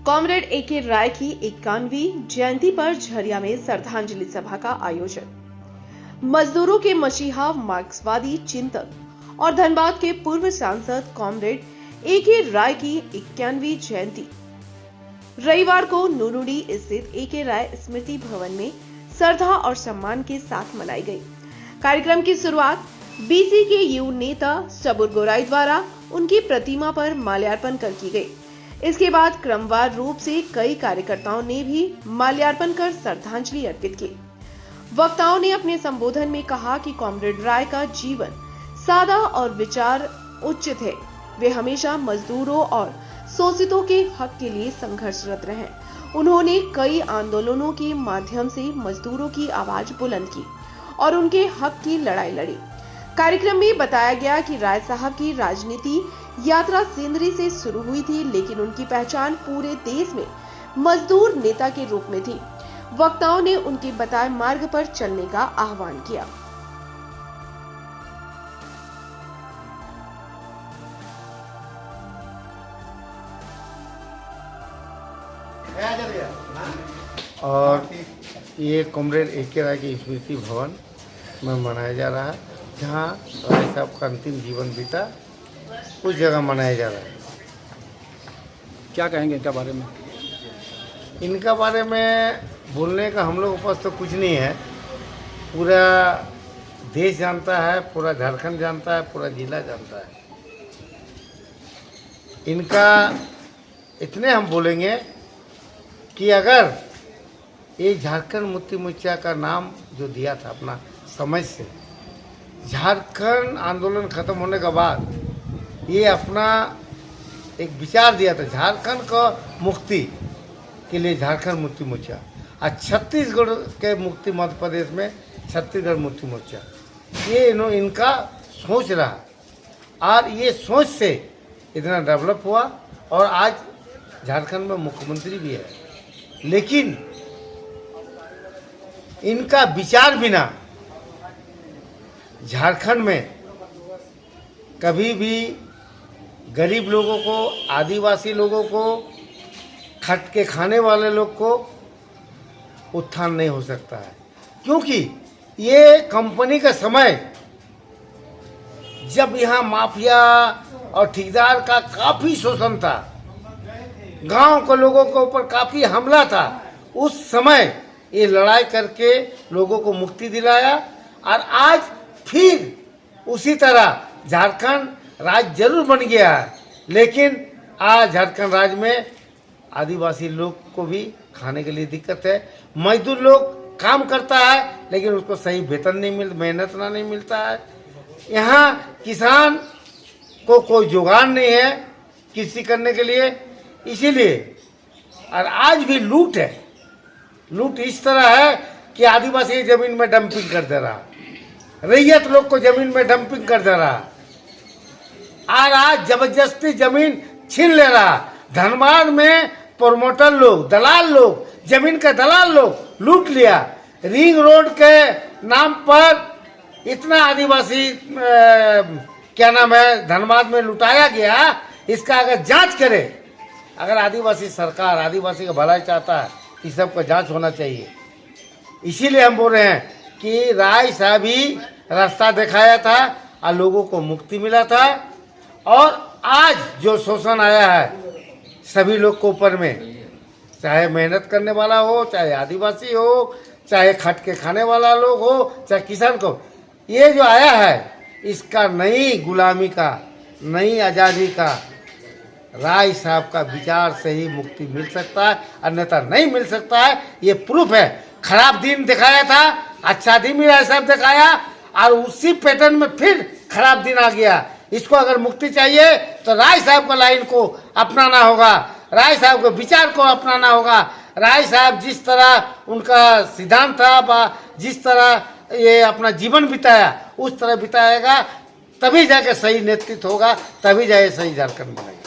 Comrade A K. राय की 51वीं जयंती पर झरिया में श्रद्धांजलि सभा का आयोजन। मजदूरों के मसीहा, मार्क्सवादी चिंतक और धनबाद के पूर्व सांसद कॉमरेड ए.के. राय की 51वीं जयंती रविवार को नूनुडी स्थित ए.के. राय स्मृति भवन में श्रद्धा और सम्मान के साथ मनाई गई। कार्यक्रम की शुरुआत बीसी के युवा नेता सबुर गोराई द्वारा उनकी प्रतिमा पर माल्यार्पण कर की गई। इसके बाद क्रमवार रूप से कई कार्यकर्ताओं ने भी माल्यार्पण कर श्रद्धांजलि अर्पित की। वक्ताओं ने अपने संबोधन में कहा कि कॉमरेड राय का जीवन सादा और विचार उच्च थे। वे हमेशा मजदूरों और शोषितों के हक के लिए संघर्षरत रहे। उन्होंने कई आंदोलनों के माध्यम से मजदूरों की आवाज बुलंद की और उनके हक की लड़ाई लड़ी। कार्यक्रम में बताया गया कि राय साहब की राजनीति यात्रा सिंदरी से शुरू हुई थी, लेकिन उनकी पहचान पूरे देश में मजदूर नेता के रूप में थी। वक्ताओं ने उनके बताए मार्ग पर चलने का आह्वान किया। और ये कॉमरेड ए.के. राय की स्मृति भवन में मनाया जा रहा है, जहाँ राय साहब का अंतिम जीवन बीता, उस जगह मनाया जा रहा है। क्या कहेंगे इनका बारे में? इनका बारे में बोलने का हम लोग के पास तो कुछ नहीं है। पूरा देश जानता है, पूरा झारखंड जानता है, पूरा जिला जानता है। इनका इतने हम बोलेंगे कि अगर ये झारखंड मुक्ति मोर्चा का नाम जो दिया था अपना समझ से, झारखंड आंदोलन खत्म होने के बाद ये अपना एक विचार दिया था झारखंड का मुक्ति के लिए, झारखंड मुक्ति मोर्चा। और छत्तीसगढ़ के मुक्ति, मध्य प्रदेश में छत्तीसगढ़ मुक्ति मोर्चा, ये इनका सोच रहा और ये सोच से इतना डेवलप हुआ और आज झारखंड में मुख्यमंत्री भी है। लेकिन इनका विचार बिना झारखंड में कभी भी गरीब लोगों को, आदिवासी लोगों को, खट के खाने वाले लोग को उत्थान नहीं हो सकता है। क्योंकि ये कंपनी का समय जब यहाँ माफिया और ठेकेदार का काफ़ी शोषण था, गांव के लोगों के ऊपर काफ़ी हमला था, उस समय ये लड़ाई करके लोगों को मुक्ति दिलाया। और आज फिर उसी तरह झारखंड राज्य जरूर बन गया है, लेकिन आज झारखंड राज्य में आदिवासी लोग को भी खाने के लिए दिक्कत है। मजदूर लोग काम करता है, लेकिन उसको सही वेतन नहीं मिलता, मेहनत ना नहीं मिलता है। यहाँ किसान को कोई जुगाड़ नहीं है कृषि करने के लिए, इसीलिए। और आज भी लूट है। लूट इस तरह है कि आदिवासी जमीन में डंपिंग कर दे रहा, रैयत लोग को जमीन में डंपिंग कर दे रहा, और आज जबरदस्ती जमीन छीन ले रहा। धनबाद में प्रोमोटर लोग, दलाल लोग, जमीन के दलाल लोग लूट लिया। रिंग रोड के नाम पर इतना आदिवासी क्या नाम है धनबाद में लुटाया गया। इसका अगर जांच करे, अगर आदिवासी सरकार आदिवासी का भलाई चाहता है, इस सब का जांच होना चाहिए। इसीलिए हम बोल रहे हैं कि राय साहब ही रास्ता दिखाया था और लोगों को मुक्ति मिला था। और आज जो शोषण आया है सभी लोग को ऊपर में, चाहे मेहनत करने वाला हो, चाहे आदिवासी हो, चाहे खट के खाने वाला लोग हो, चाहे किसान को, ये जो आया है इसका नई गुलामी का, नई आज़ादी का, राय साहब का विचार से ही मुक्ति मिल सकता है, अन्यथा नहीं मिल सकता है। ये प्रूफ है। खराब दिन दिखाया था, अच्छा दिन भी राय साहब दिखाया, और उसी पैटर्न में फिर खराब दिन आ गया। इसको अगर मुक्ति चाहिए तो राय साहब का लाइन को अपनाना होगा, राय साहब के विचार को अपनाना होगा। राय साहब जिस तरह उनका सिद्धांत था, जिस तरह ये अपना जीवन बिताया, उस तरह बिताएगा, तभी जाके सही नेतृत्व होगा, तभी जाके सही झारखंड बनेगा।